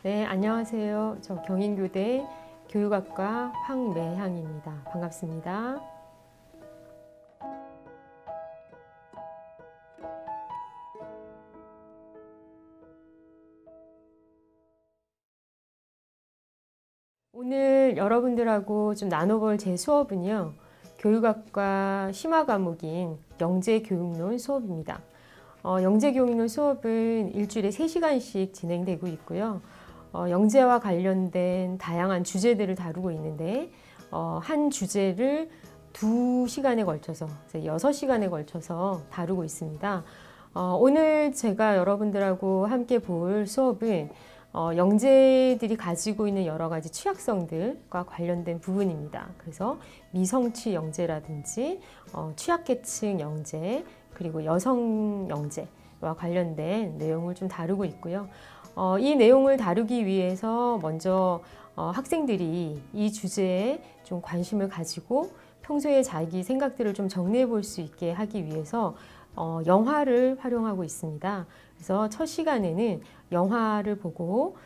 네, 안녕하세요. 저 경인교대 교육학과 황매향입니다. 반갑습니다. 오늘 여러분들하고 좀 나눠볼 제 수업은요, 교육학과 심화 과목인 영재교육론 수업입니다. 영재교육론 수업은 일주일에 3시간씩 진행되고 있고요. 영재와 관련된 다양한 주제들을 다루고 있는데 한 주제를 2시간에 걸쳐서 6시간에 걸쳐서 다루고 있습니다. 오늘 제가 여러분들하고 함께 볼 수업은 영재들이 가지고 있는 여러 가지 취약성들과 관련된 부분입니다. 그래서 미성취 영재라든지 취약계층 영재, 그리고 여성 영재와 관련된 내용을 좀 다루고 있고요. 이 내용을 다루기 위해서 먼저 학생들이 이 주제에 좀 관심을 가지고 평소에 자기 생각들을 좀 정리해 볼 수 있게 하기 위해서 영화를 활용하고 있습니다. 그래서 첫 시간에는 영화를 보고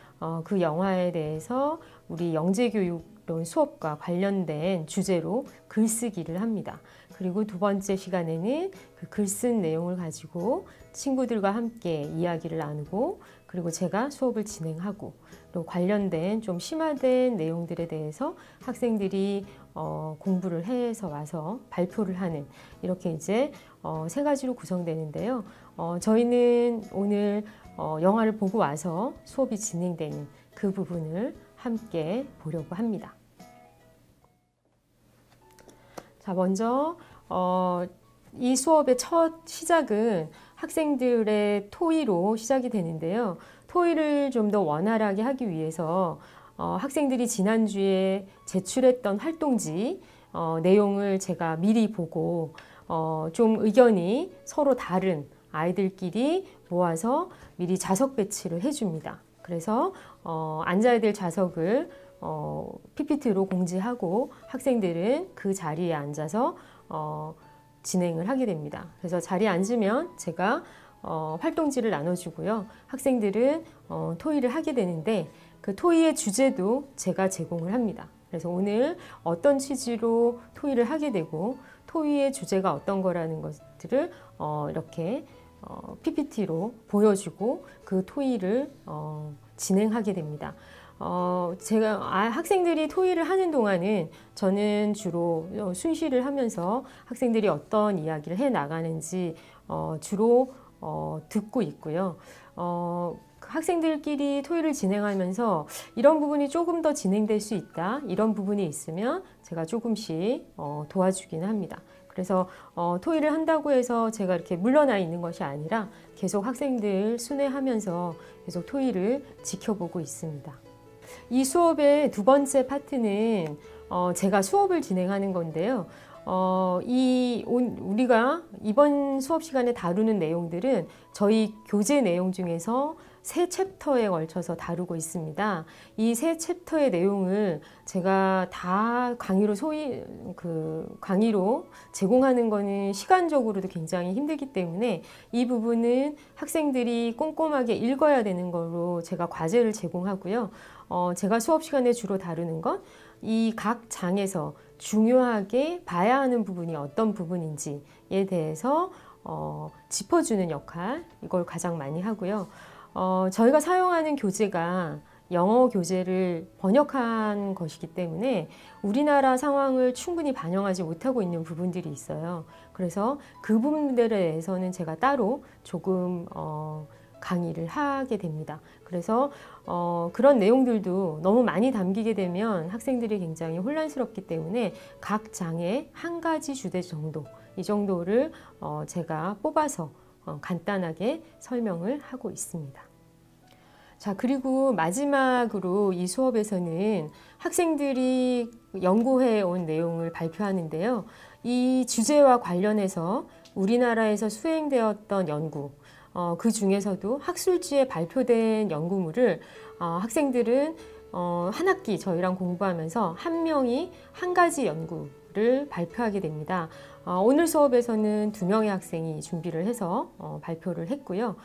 그 영화에 대해서 우리 영재교육론 수업과 관련된 주제로 글쓰기를 합니다. 그리고 두 번째 시간에는 그 글 쓴 내용을 가지고 친구들과 함께 이야기를 나누고, 그리고 제가 수업을 진행하고, 또 관련된 좀 심화된 내용들에 대해서 학생들이 공부를 해서 와서 발표를 하는, 이렇게 이제 3가지로 구성되는데요. 저희는 오늘 영화를 보고 와서 수업이 진행되는 그 부분을 함께 보려고 합니다. 자, 먼저 이 수업의 첫 시작은 학생들의 토의로 시작이 되는데요. 토의를 좀 더 원활하게 하기 위해서 학생들이 지난주에 제출했던 활동지 내용을 제가 미리 보고 좀 의견이 서로 다른 아이들끼리 모아서 미리 좌석 배치를 해줍니다. 그래서 앉아야 될 좌석을 PPT로 공지하고 학생들은 그 자리에 앉아서 진행을 하게 됩니다. 그래서 자리에 앉으면 제가 활동지를 나눠주고요. 학생들은 토의를 하게 되는데 그 토의의 주제도 제가 제공을 합니다. 그래서 오늘 어떤 취지로 토의를 하게 되고 토의의 주제가 어떤 거라는 것들을 이렇게 PPT로 보여주고 그 토의를 진행하게 됩니다. 제가 학생들이 토의를 하는 동안은 저는 주로 순시를 하면서 학생들이 어떤 이야기를 해 나가는지 주로 듣고 있고요. 학생들끼리 토의를 진행하면서 이런 부분이 조금 더 진행될 수 있다, 이런 부분이 있으면 제가 조금씩 도와주기는 합니다. 그래서 토의를 한다고 해서 제가 이렇게 물러나 있는 것이 아니라 계속 학생들 순회하면서 계속 토의를 지켜보고 있습니다. 이 수업의 두 번째 파트는 제가 수업을 진행하는 건데요. 우리가 이번 수업 시간에 다루는 내용들은 저희 교재 내용 중에서 3챕터에 걸쳐서 다루고 있습니다. 이 3챕터의 내용을 제가 다 강의로 강의로 제공하는 거는 시간적으로도 굉장히 힘들기 때문에 이 부분은 학생들이 꼼꼼하게 읽어야 되는 걸로 제가 과제를 제공하고요. 제가 수업 시간에 주로 다루는 건 이 각 장에서 중요하게 봐야 하는 부분이 어떤 부분인지에 대해서 짚어주는 역할, 이걸 가장 많이 하고요. 저희가 사용하는 교재가 영어 교재를 번역한 것이기 때문에 우리나라 상황을 충분히 반영하지 못하고 있는 부분들이 있어요. 그래서 그 부분들에 대해서는 제가 따로 조금 강의를 하게 됩니다. 그래서 그런 내용들도 너무 많이 담기게 되면 학생들이 굉장히 혼란스럽기 때문에 각 장에 한 가지 주제 정도, 이 정도를 제가 뽑아서 간단하게 설명을 하고 있습니다. 자, 그리고 마지막으로 이 수업에서는 학생들이 연구해 온 내용을 발표하는데요. 이 주제와 관련해서 우리나라에서 수행되었던 연구, 그 중에서도 학술지에 발표된 연구물을 학생들은 한 학기 저희랑 공부하면서 한 명이 한 가지 연구를 발표하게 됩니다. 오늘 수업에서는 2명의 학생이 준비를 해서 발표를 했고요.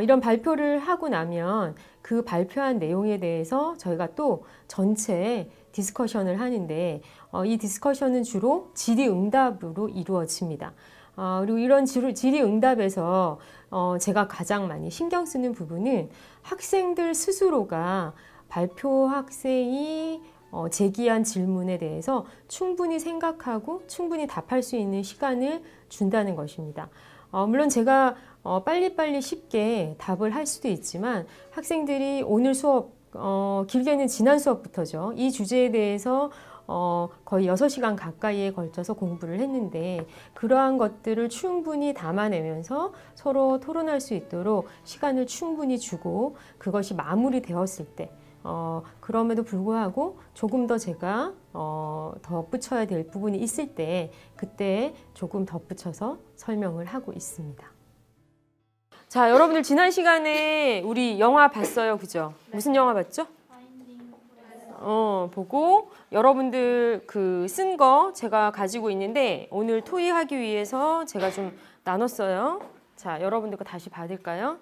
이런 발표를 하고 나면 그 발표한 내용에 대해서 저희가 또 전체 디스커션을 하는데 이 디스커션은 주로 질의응답으로 이루어집니다. 그리고 이런 질의응답에서 제가 가장 많이 신경 쓰는 부분은 학생들 스스로가 발표 학생이 제기한 질문에 대해서 충분히 생각하고 충분히 답할 수 있는 시간을 준다는 것입니다. 물론 제가 빨리빨리 쉽게 답을 할 수도 있지만 학생들이 오늘 수업, 길게는 지난 수업부터죠. 이 주제에 대해서 거의 6시간 가까이에 걸쳐서 공부를 했는데 그러한 것들을 충분히 담아내면서 서로 토론할 수 있도록 시간을 충분히 주고 그것이 마무리되었을 때 그럼에도 불구하고 조금 더 제가 덧붙여야 될 부분이 있을 때 그때 조금 덧붙여서 설명을 하고 있습니다. 자, 여러분들 지난 시간에 우리 영화 봤어요, 그죠? 무슨 영화 봤죠? 보고 여러분들 그 쓴 거 제가 가지고 있는데 오늘 토의하기 위해서 제가 좀 나눴어요. 자, 여러분들 거 다시 받을까요?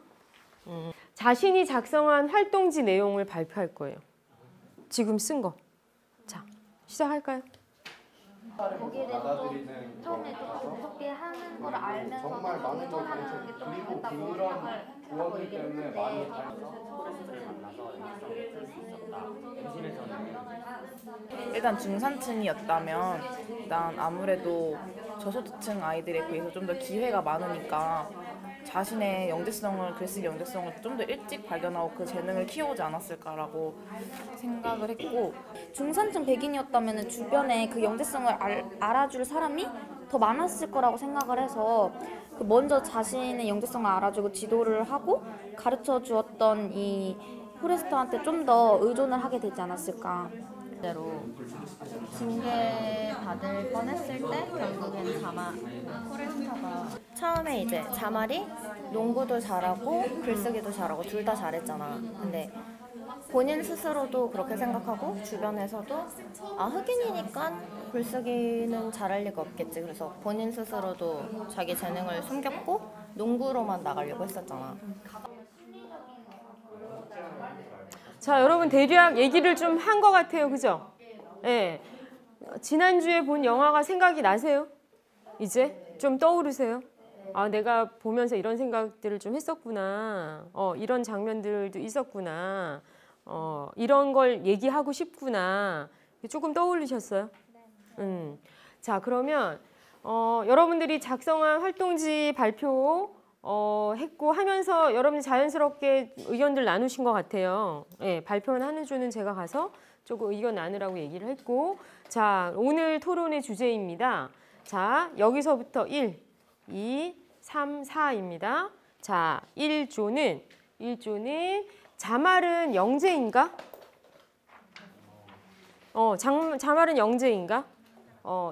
자신이 작성한 활동지 내용을 발표할 거예요. 지금 쓴 거. 자, 시작할까요? 거기에 대해서 처음에 좀 무섭게 하는 걸 알면서 도전하는 게 좀 잘했다고 생각을 하고 얘기를 했는데 일단 중산층이었다면 일단 아무래도 저소득층 아이들에 비해서 좀 더 기회가 많으니까 자신의 영재성을, 글쓰기 영재성을 좀 더 일찍 발견하고 그 재능을 키워오지 않았을까라고 생각을 했고, 중산층 백인이었다면 주변에 그 영재성을 알아줄 사람이 더 많았을 거라고 생각을 해서 먼저 자신의 영재성을 알아주고 지도를 하고 가르쳐 주었던 이 포레스터한테 좀 더 의존을 하게 되지 않았을까. 대로 징계 받을 뻔했을 때 결국엔 포레스터가 처음에 이제 자말이 농구도 잘하고 글쓰기도 잘하고 둘 다 잘했잖아. 근데 본인 스스로도 그렇게 생각하고 주변에서도 흑인이니까 글쓰기는 잘할 리가 없겠지. 그래서 본인 스스로도 자기 재능을 숨겼고 농구로만 나가려고 했었잖아. 자, 여러분 대략 얘기를 좀 한 것 같아요. 그죠? 네. 지난주에 본 영화가 생각이 나세요? 이제 좀 떠오르세요? 내가 보면서 이런 생각들을 좀 했었구나. 이런 장면들도 있었구나. 이런 걸 얘기하고 싶구나. 조금 떠올리셨어요? 자, 그러면 여러분들이 작성한 활동지 발표 했고 하면서 여러분이 자연스럽게 의견들 나누신 것 같아요. 예, 발표는 하는 주는 제가 가서 조금 의견 나누라고 얘기를 했고, 자, 오늘 토론의 주제입니다. 자, 여기서부터 1, 2, 3, 4입니다. 자, 1조는 자말은 영재인가? 자말은 영재인가?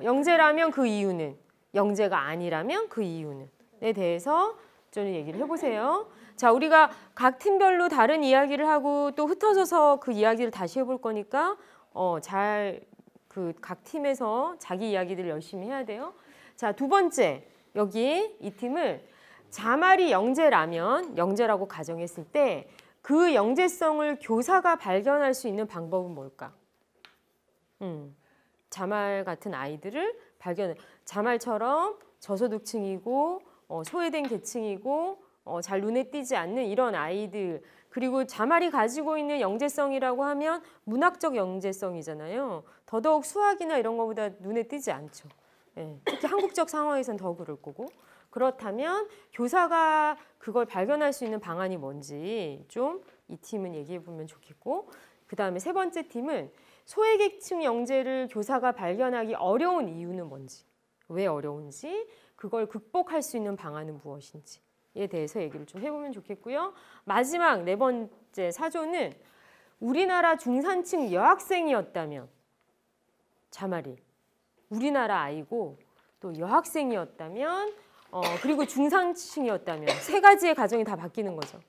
영재라면 그 이유는, 영재가 아니라면 그 이유는에 대해서 저는 얘기를 해보세요. 자, 우리가 각 팀별로 다른 이야기를 하고 또 흩어져서 그 이야기를 다시 해볼 거니까 잘 그 각 팀에서 자기 이야기들을 열심히 해야 돼요. 자, 두 번째, 여기 이 팀은 자말이 영재라고 가정했을 때 그 영재성을 교사가 발견할 수 있는 방법은 뭘까? 자말 같은 아이들을 자말처럼 저소득층이고 소외된 계층이고 잘 눈에 띄지 않는 이런 아이들, 그리고 자말이 가지고 있는 영재성이라고 하면 문학적 영재성이잖아요. 더더욱 수학이나 이런 것보다 눈에 띄지 않죠. 예, 특히 한국적 상황에선 더 그럴 거고. 그렇다면 교사가 그걸 발견할 수 있는 방안이 뭔지 좀 이 팀은 얘기해 보면 좋겠고, 그 다음에 세 번째 팀은 소외계층 영재를 교사가 발견하기 어려운 이유는 뭔지, 왜 어려운지, 그걸 극복할 수 있는 방안은 무엇인지에 대해서 얘기를 좀 해보면 좋겠고요. 마지막 네 번째 사조는 우리나라 중산층 여학생이었다면, 자말이 우리나라 아이고 또 여학생이었다면 그리고 중산층이었다면 세 가지의 가정이 다 바뀌는 거죠.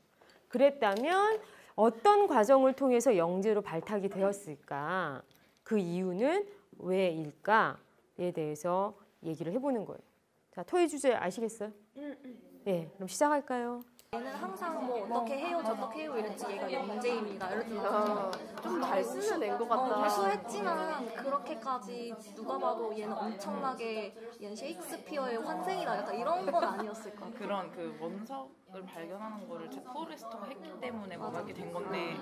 그랬다면 어떤 과정을 통해서 영재로 발탁이 되었을까? 그 이유는 왜일까에 대해서 얘기를 해보는 거예요. 자, 토의 주제 아시겠어요? 네, 그럼 시작할까요? 얘는 항상 뭐 어떻게 해요, 저떻게 해요 이랬지 얘가 영재입니다 이랬잖아. 좀 잘 쓰는 애인 것 같다. 발표했지만 그렇게까지 누가 봐도 얘는 엄청나게 얘는 셰익스피어의 환생이다 약간 이런 건 아니었을 것 같아. 그런 그 원석을 발견하는 거를 제 포레스터가 했기 때문에 그렇게 된 건데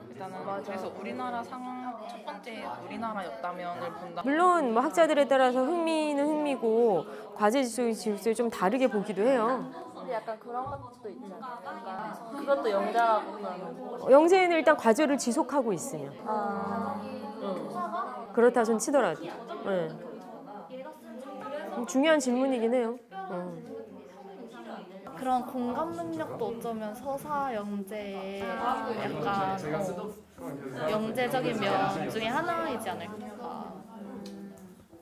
일단은 그래서 우리나라 상황 첫 번째 우리나라였다면을 본다. 물론 뭐 학자들에 따라서 흥미는 흥미고 과제 지수를 좀 다르게 보기도 해요. 근데 약간 그런 것도 있지 않아요? 약간 그것도 영재라고 그러면. 영재는 일단 과제를 지속하고 있으면 그렇다 손 치더라도 중요한 질문이긴 해요. 그런 공감 능력도 어쩌면 서사 영재의 약간 영재적인 면 중에 하나이지 않을까.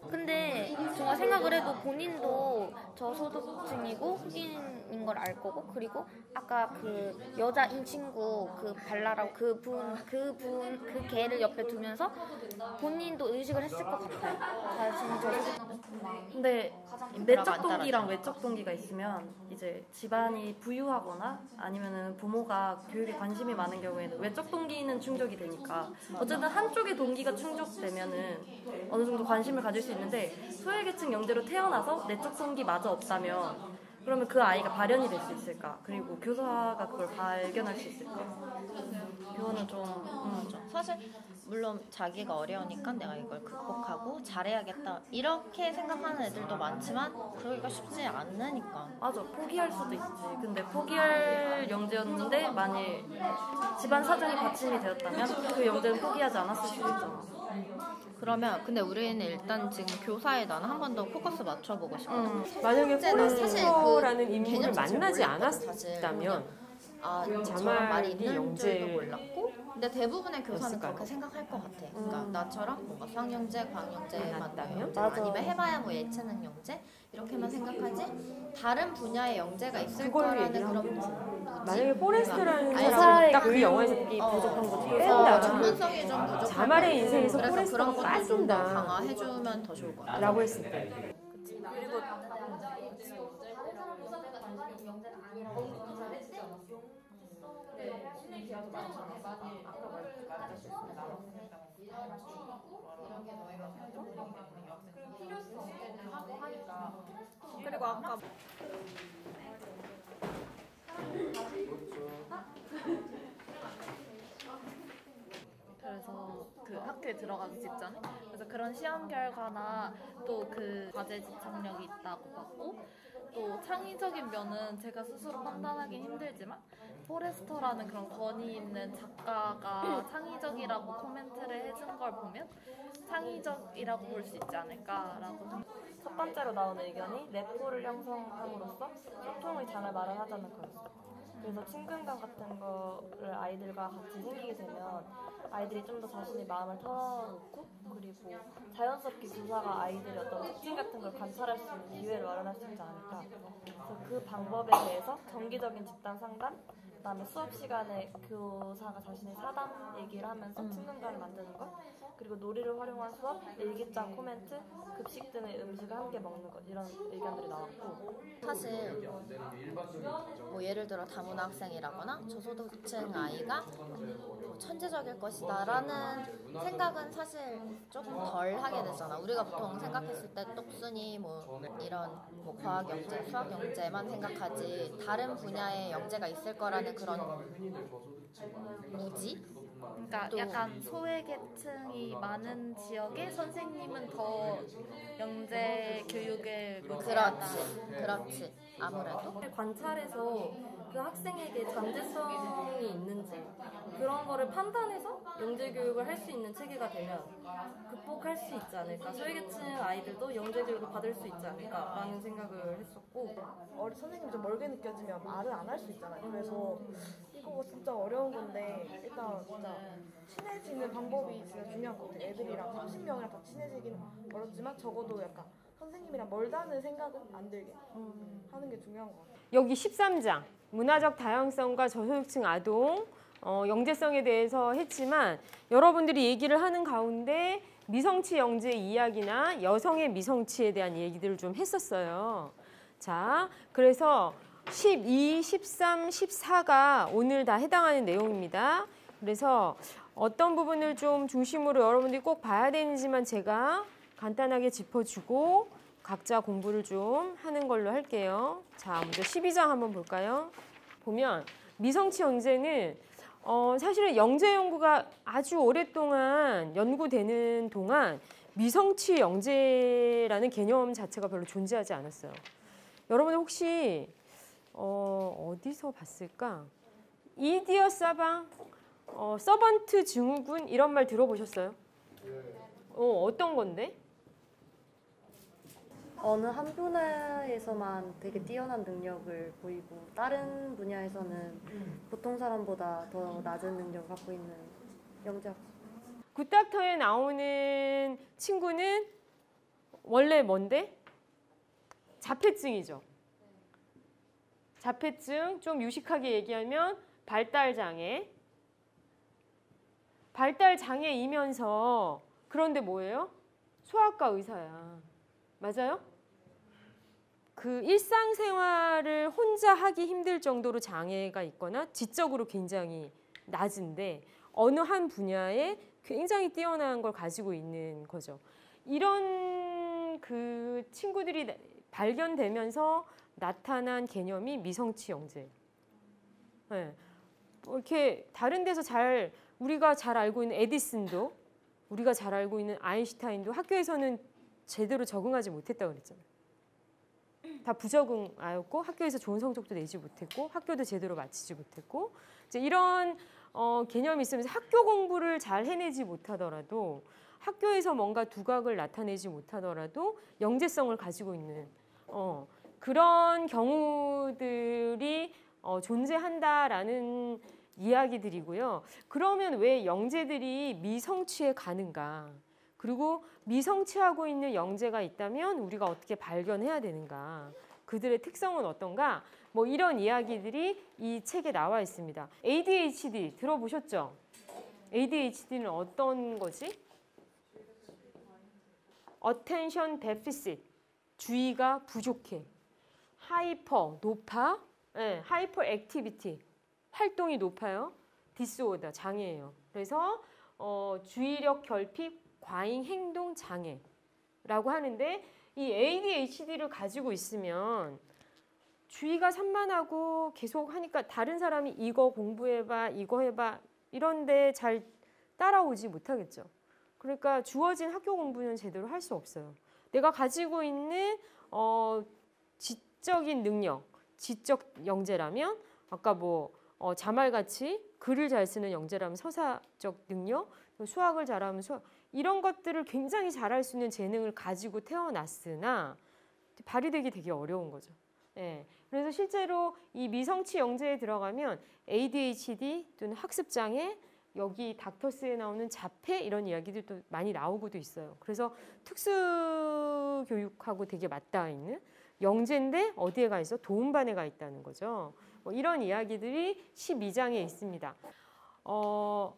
근데 정말 생각을 해도 본인도 저소득층이고 흑인인 걸 알 거고 그리고 아까 그 여자인 친구 그 발라라고 그 걔를 옆에 두면서 본인도 의식을 했을 것 같아요. 자신이 저소득. 근데 내적 동기랑 외적 동기가 있으면 이제 집안이 부유하거나 아니면은 부모가 교육에 관심이 많은 경우에는 외적 동기는 충족이 되니까 어쨌든 한쪽의 동기가 충족되면은 어느 정도 관심을 가질 수 있는데 소외계층 영재로 태어나서 내적 동기마저 없다면 그러면 그 아이가 발현이 될 수 있을까? 그리고 교사가 그걸 발견할 수 있을까? 그거는 좀 사실 물론 자기가 어려우니까 내가 이걸 극복하고 잘해야겠다 이렇게 생각하는 애들도 많지만 그러기가 쉽지 않으니까. 맞아, 포기할 수도 있지. 근데 포기할 영재였는데 만일 집안 사정이 받침이 되었다면 그 영재는 포기하지 않았을 수도 있잖아. 그러면 근데 우리는 일단 지금 교사에 나는 한 번 더 포커스 맞춰보고 싶거든. 만약에 포레스터라는 그 인물을 개념 자체를 만나지 몰랐거든, 사실. 않았다면 저런 말이 있는 줄도 영재를 몰랐고 근데 대부분의 교사는 였을까요? 그렇게 생각할 것 같아. 그러니까 나처럼 뭔가 수학영재, 과학영재, 만났다면? 영재 아니면 해봐야 뭐 예체능 영재 이렇게만 생각하지 다른 분야의 영재가 있을 그걸 거라는 얘기를 그런 하는 거지. 뭐지? 만약에 포레스터라는 아니, 사람이 딱 그 영화에서 부족한 것도 뺀다. 전문성이 좀 부족할 자말의 것 같고. 인생에서 그래서 포레스터가 그런 것도 좀 더 빠진다. 강화해주면 더 좋을 것 같아. 라고 했을 때 그리고 아까 그래서 그 학교에 들어가기 직전에 그래서 그런 시험 결과나 또 그 과제 집착력이 있다고 봤고 또 창의적인 면은 제가 스스로 판단하기 힘들지만 포레스터라는 그런 권위 있는 작가가 창의적이라고 코멘트를 해준 걸 보면 창의적이라고 볼 수 있지 않을까라고 생각합니다. 첫 번째로 나온 의견이 내포를 형성함으로써 소통의 장을 마련하자는 거였어. 그래서 친근감 같은 거를 아이들과 같이 생기게 되면 아이들이 좀 더 자신의 마음을 털어놓고 그리고 자연스럽게 교사가 아이들의 어떤 특징 같은 걸 관찰할 수 있는 기회를 마련할 수 있지 않을까. 그래서 그 방법에 대해서 정기적인 집단 상담, 그다음에 수업 시간에 교사가 자신의 사담 얘기를 하면서 친근감을 만드는 것, 그리고 놀이를 활용한 수업, 일기장 코멘트, 급식 등의 음식을 함께 먹는 것 이런 의견들이 나왔고 사실 뭐 예를 들어 다문화 학생이라거나 저소득층 아이가 뭐 천재적일 것이다라는 생각은 사실 조금 덜 하게 되잖아. 우리가 보통 생각했을 때 똑순이 뭐 이런 뭐 과학 영재, 수학 영재만 생각하지 다른 분야의 영재가 있을 거라는 그런 무지? 그러니까 약간 소외계층이 많은 지역에 선생님은 더 영재 교육을 무지하다. 그렇지. 아무래도 관찰해서 그 학생에게 잠재성이 있는지 그런 거를 판단해서 영재 교육을 할 수 있는 체계가 되면 극복할 수 있지 않을까. 소외계층 아이들도 영재 교육을 받을 수 있지 않을까라는 생각을 했었고 선생님이 좀 멀게 느껴지면 말을 안 할 수 있잖아요. 그래서 이거 진짜 어려운 건데 일단 진짜 친해지는 방법이 진짜 중요한 것 같아요. 애들이랑 30명이랑 다 친해지기는 어렵지만 적어도 약간 선생님이랑 멀다는 생각은 안 들게 하는 게 중요한 것 같아요. 여기 13장 문화적 다양성과 저소득층 아동 영재성에 대해서 했지만 여러분들이 얘기를 하는 가운데 미성취 영재 이야기나 여성의 미성취에 대한 얘기들을 좀 했었어요. 자, 그래서 12, 13, 14가 오늘 다 해당하는 내용입니다. 그래서 어떤 부분을 좀 중심으로 여러분들이 꼭 봐야 되는지만 제가 간단하게 짚어주고 각자 공부를 좀 하는 걸로 할게요. 자, 먼저 12장 한번 볼까요? 보면 미성치 영재는 사실은 영재 연구가 아주 오랫동안 연구되는 동안 미성치 영재라는 개념 자체가 별로 존재하지 않았어요. 여러분 혹시 어디서 봤을까? 이디어 사방, 서번트 증후군 이런 말 들어보셨어요? 어떤 건데? 어느 한 분야에서만 되게 뛰어난 능력을 보이고 다른 분야에서는 보통 사람보다 더 낮은 능력을 갖고 있는 영재학. 굿닥터에 나오는 친구는 원래 뭔데? 자폐증이죠. 자폐증, 좀 유식하게 얘기하면 발달장애. 발달장애이면서 그런데 뭐예요? 소아과 의사야. 맞아요? 그 일상생활을 혼자 하기 힘들 정도로 장애가 있거나 지적으로 굉장히 낮은데 어느 한 분야에 굉장히 뛰어난 걸 가지고 있는 거죠. 이런 그 친구들이 발견되면서 나타난 개념이 미성치 영재. 네. 이렇게 다른 데서 우리가 잘 알고 있는 에디슨도, 우리가 잘 알고 있는 아인슈타인도 학교에서는 제대로 적응하지 못했다고 그랬잖아요. 다 부적응하였고 학교에서 좋은 성적도 내지 못했고 학교도 제대로 마치지 못했고 이제 이런 개념이 있으면서 학교 공부를 잘 해내지 못하더라도 학교에서 뭔가 두각을 나타내지 못하더라도 영재성을 가지고 있는 그런 경우들이 존재한다라는 이야기들이고요. 그러면 왜 영재들이 미성취에 가는가? 그리고 미성취하고 있는 영재가 있다면 우리가 어떻게 발견해야 되는가? 그들의 특성은 어떤가? 뭐 이런 이야기들이 이 책에 나와 있습니다. ADHD 들어보셨죠? ADHD는 어떤 거지? Attention Deficit, 주의가 부족해. 하이퍼, 높아. 네, 하이퍼 액티비티, 활동이 높아요. 디스오더, 장애예요. 그래서 주의력 결핍, 과잉 행동 장애라고 하는데 이 ADHD를 가지고 있으면 주의가 산만하고 계속 하니까 다른 사람이 이거 공부해봐, 이거 해봐 이런데 잘 따라오지 못하겠죠. 그러니까 주어진 학교 공부는 제대로 할 수 없어요. 내가 가지고 있는 지적인 능력, 지적 영재라면 아까 뭐 자말같이 글을 잘 쓰는 영재라면 서사적 능력, 수학을 잘하면 이런 것들을 굉장히 잘할 수 있는 재능을 가지고 태어났으나 발휘되기 되게 어려운 거죠. 예. 그래서 실제로 이 미성치 영재에 들어가면 ADHD 또는 학습장애, 여기 닥터스에 나오는 자폐 이런 이야기들도 많이 나오고도 있어요. 그래서 특수교육하고 되게 맞닿아 있는 영재인데 어디에 가 있어? 도움반에 가 있다는 거죠. 뭐 이런 이야기들이 12장에 있습니다.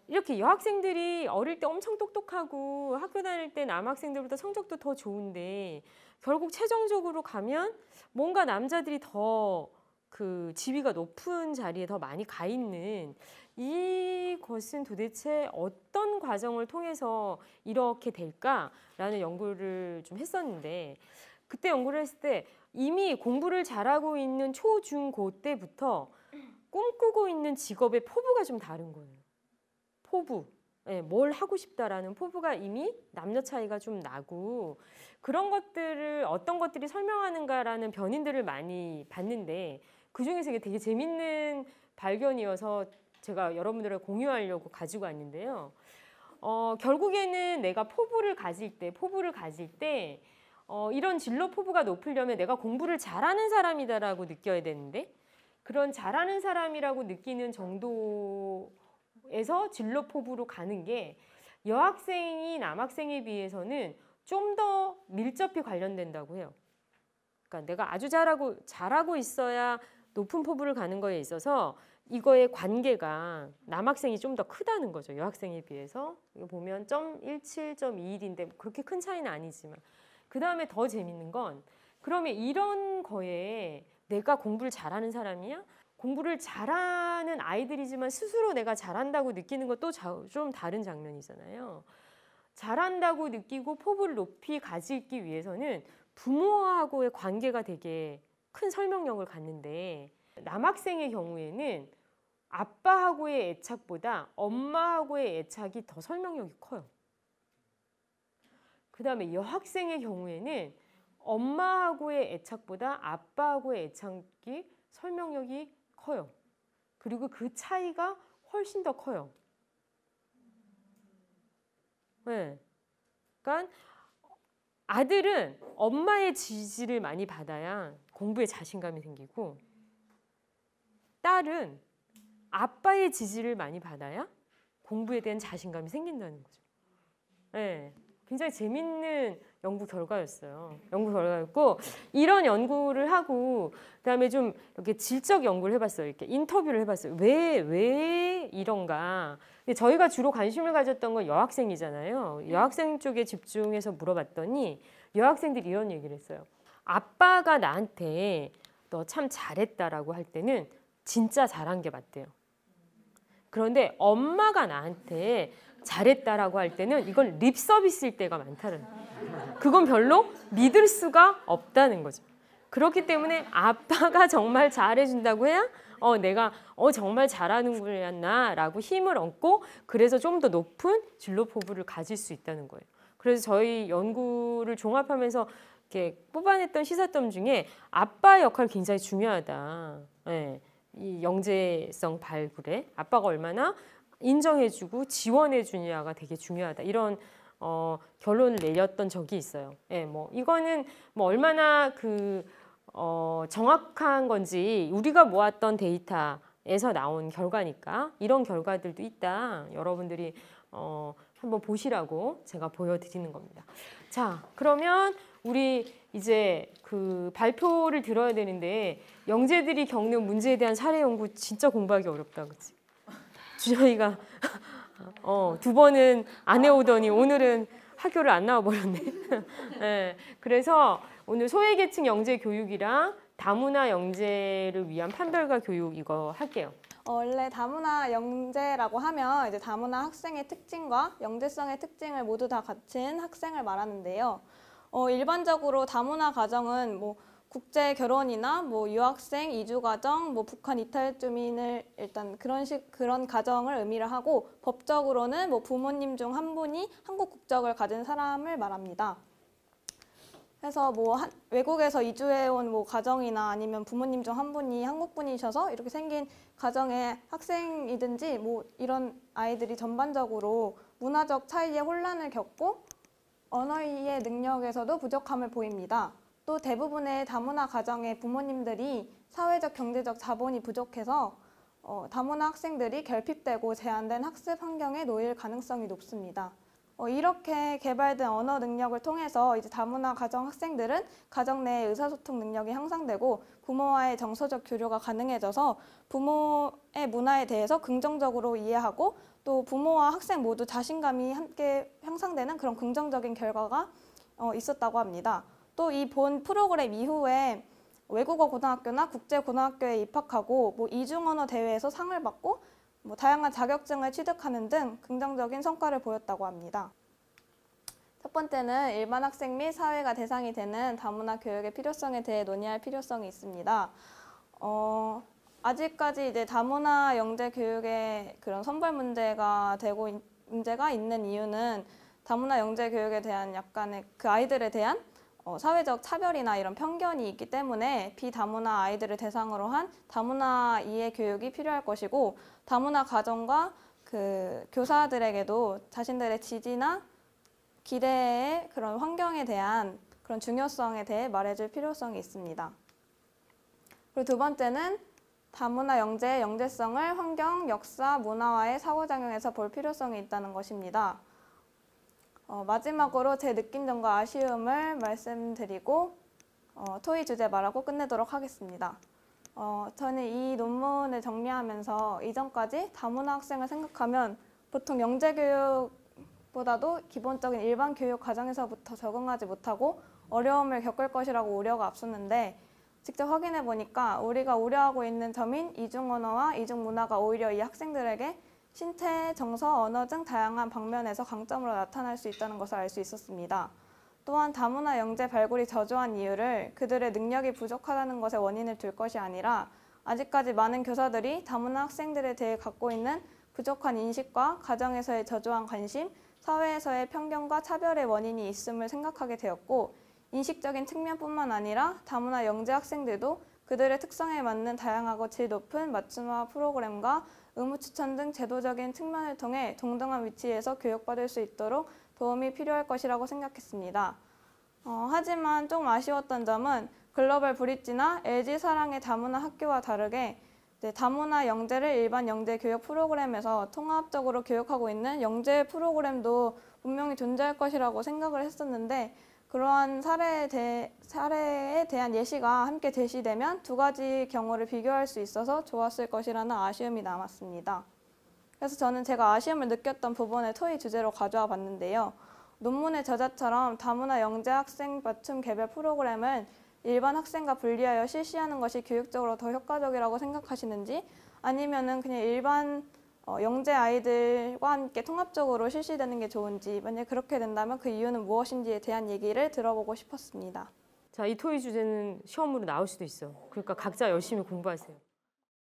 이렇게 여학생들이 어릴 때 엄청 똑똑하고 학교 다닐 때 남학생들보다 성적도 더 좋은데 결국 최종적으로 가면 뭔가 남자들이 더 그 지위가 높은 자리에 더 많이 가 있는 이것은 도대체 어떤 과정을 통해서 이렇게 될까라는 연구를 좀 했었는데 그때 연구를 했을 때 이미 공부를 잘하고 있는 초, 중, 고 때부터 꿈꾸고 있는 직업의 포부가 좀 다른 거예요. 포부. 네, 뭘 하고 싶다라는 포부가 이미 남녀 차이가 좀 나고 그런 것들을 어떤 것들이 설명하는가라는 변인들을 많이 봤는데 그중에서 이게 되게 재밌는 발견이어서 제가 여러분들과 공유하려고 가지고 왔는데요. 결국에는 내가 포부를 가질 때 이런 진로 포부가 높으려면 내가 공부를 잘하는 사람이다라고 느껴야 되는데 그런 잘하는 사람이라고 느끼는 정도에서 진로 포부로 가는 게 여학생이 남학생에 비해서는 좀 더 밀접히 관련된다고 해요. 그러니까 내가 아주 잘하고 있어야 높은 포부를 가는 거에 있어서 이거의 관계가 남학생이 좀 더 크다는 거죠. 여학생에 비해서. 이거 보면 0.17, 0.21인데 그렇게 큰 차이는 아니지만 그 다음에 더 재밌는 건 그러면 이런 거에 내가 공부를 잘하는 사람이야? 공부를 잘하는 아이들이지만 스스로 내가 잘한다고 느끼는 것도 좀 다른 장면이잖아요. 잘한다고 느끼고 포부를 높이 가지기 위해서는 부모하고의 관계가 되게 큰 설명력을 갖는데, 남학생의 경우에는 아빠하고의 애착보다 엄마하고의 애착이 더 설명력이 커요. 그 다음에 여학생의 경우에는 엄마하고의 애착보다 아빠하고의 애착이 설명력이 커요. 그리고 그 차이가 훨씬 더 커요. 네. 그러니까 아들은 엄마의 지지를 많이 받아야 공부에 자신감이 생기고, 딸은 아빠의 지지를 많이 받아야 공부에 대한 자신감이 생긴다는 거죠. 네. 굉장히 재밌는 연구 결과였어요. 연구 결과였고, 이런 연구를 하고 그다음에 좀 이렇게 질적 연구를 해봤어요. 이렇게 인터뷰를 해봤어요. 왜 이런가? 근데 저희가 주로 관심을 가졌던 건 여학생이잖아요. 여학생 쪽에 집중해서 물어봤더니 여학생들이 이런 얘기를 했어요. 아빠가 나한테 너 참 잘했다라고 할 때는 진짜 잘한 게 맞대요. 그런데 엄마가 나한테 잘했다라고 할 때는 이건 립 서비스일 때가 많다는 거예요. 그건 별로 믿을 수가 없다는 거죠. 그렇기 때문에 아빠가 정말 잘해준다고 해야 내가 정말 잘하는구나 라고 힘을 얻고, 그래서 좀 더 높은 진로 포부를 가질 수 있다는 거예요. 그래서 저희 연구를 종합하면서 이렇게 뽑아냈던 시사점 중에 아빠의 역할이 굉장히 중요하다. 네. 이 영재성 발굴에 아빠가 얼마나 인정해주고 지원해주냐가 되게 중요하다. 이런 결론을 내렸던 적이 있어요. 예, 뭐 이거는 뭐 얼마나 정확한 건지 우리가 모았던 데이터에서 나온 결과니까 이런 결과들도 있다. 여러분들이 한번 보시라고 제가 보여드리는 겁니다. 자, 그러면 우리 이제 그 발표를 들어야 되는데, 영재들이 겪는 문제에 대한 사례 연구 진짜 공부하기 어렵다, 그치? 저희가 2번은 안 해오더니 오늘은 학교를 안 나와버렸네. 네, 그래서 오늘 소외계층 영재 교육이랑 다문화 영재를 위한 판별과 교육 이거 할게요. 원래 다문화 영재라고 하면 이제 다문화 학생의 특징과 영재성의 특징을 모두 다 갖춘 학생을 말하는데요. 일반적으로 다문화 가정은 뭐 국제 결혼이나 뭐 유학생, 이주 가정, 뭐 북한 이탈 주민을 일단 그런 가정을 의미를 하고, 법적으로는 뭐 부모님 중 한 분이 한국 국적을 가진 사람을 말합니다. 그래서 뭐 외국에서 이주해 온 뭐 가정이나 아니면 부모님 중 한 분이 한국 분이셔서 이렇게 생긴 가정의 학생이든지 뭐 이런 아이들이 전반적으로 문화적 차이의 혼란을 겪고 언어의 능력에서도 부족함을 보입니다. 또 대부분의 다문화 가정의 부모님들이 사회적 경제적 자본이 부족해서 다문화 학생들이 결핍되고 제한된 학습 환경에 놓일 가능성이 높습니다. 이렇게 개발된 언어 능력을 통해서 이제 다문화 가정 학생들은 가정 내 의사소통 능력이 향상되고 부모와의 정서적 교류가 가능해져서 부모의 문화에 대해서 긍정적으로 이해하고, 또 부모와 학생 모두 자신감이 함께 향상되는 그런 긍정적인 결과가 있었다고 합니다. 또 이 본 프로그램 이후에 외국어 고등학교나 국제 고등학교에 입학하고 뭐 이중언어 대회에서 상을 받고 뭐 다양한 자격증을 취득하는 등 긍정적인 성과를 보였다고 합니다. 첫 번째는 일반 학생 및 사회가 대상이 되는 다문화 교육의 필요성에 대해 논의할 필요성이 있습니다. 아직까지 이제 다문화 영재 교육의 그런 선발 문제가 있는 이유는 다문화 영재 교육에 대한 약간의 그 아이들에 대한 사회적 차별이나 이런 편견이 있기 때문에 비다문화 아이들을 대상으로 한 다문화 이해 교육이 필요할 것이고, 다문화 가정과 그 교사들에게도 자신들의 지지나 기대의 그런 환경에 대한 그런 중요성에 대해 말해줄 필요성이 있습니다. 그리고 두 번째는 다문화 영재의 영재성을 환경, 역사, 문화와의 상호작용에서 볼 필요성이 있다는 것입니다. 마지막으로 제 느낀점과 아쉬움을 말씀드리고 토의 주제 말하고 끝내도록 하겠습니다. 저는 이 논문을 정리하면서 이전까지 다문화 학생을 생각하면 보통 영재교육보다도 기본적인 일반 교육 과정에서부터 적응하지 못하고 어려움을 겪을 것이라고 우려가 앞섰는데 직접 확인해 보니까 우리가 우려하고 있는 점인 이중 언어와 이중 문화가 오히려 이 학생들에게 신체, 정서, 언어 등 다양한 방면에서 강점으로 나타날 수 있다는 것을 알 수 있었습니다. 또한 다문화 영재 발굴이 저조한 이유를 그들의 능력이 부족하다는 것에 원인을 둘 것이 아니라 아직까지 많은 교사들이 다문화 학생들에 대해 갖고 있는 부족한 인식과 가정에서의 저조한 관심, 사회에서의 편견과 차별의 원인이 있음을 생각하게 되었고 인식적인 측면뿐만 아니라 다문화 영재 학생들도 그들의 특성에 맞는 다양하고 질 높은 맞춤화 프로그램과 의무 추천 등 제도적인 측면을 통해 동등한 위치에서 교육받을 수 있도록 도움이 필요할 것이라고 생각했습니다. 하지만 좀 아쉬웠던 점은 글로벌 브릿지나 LG 사랑의 다문화 학교와 다르게 다문화 영재를 일반 영재 교육 프로그램에서 통합적으로 교육하고 있는 영재 프로그램도 분명히 존재할 것이라고 생각을 했었는데 그러한 사례에 대한 예시가 함께 제시되면 두 가지 경우를 비교할 수 있어서 좋았을 것이라는 아쉬움이 남았습니다. 그래서 저는 제가 아쉬움을 느꼈던 부분을 토의 주제로 가져와 봤는데요. 논문의 저자처럼 다문화 영재 학생 맞춤 개별 프로그램을 일반 학생과 분리하여 실시하는 것이 교육적으로 더 효과적이라고 생각하시는지 아니면은 그냥 일반 영재 아이들과 함께 통합적으로 실시되는 게 좋은지 만약 그렇게 된다면 그 이유는 무엇인지에 대한 얘기를 들어보고 싶었습니다. 자, 이 토의 주제는 시험으로 나올 수도 있어. 그러니까 각자 열심히 공부하세요.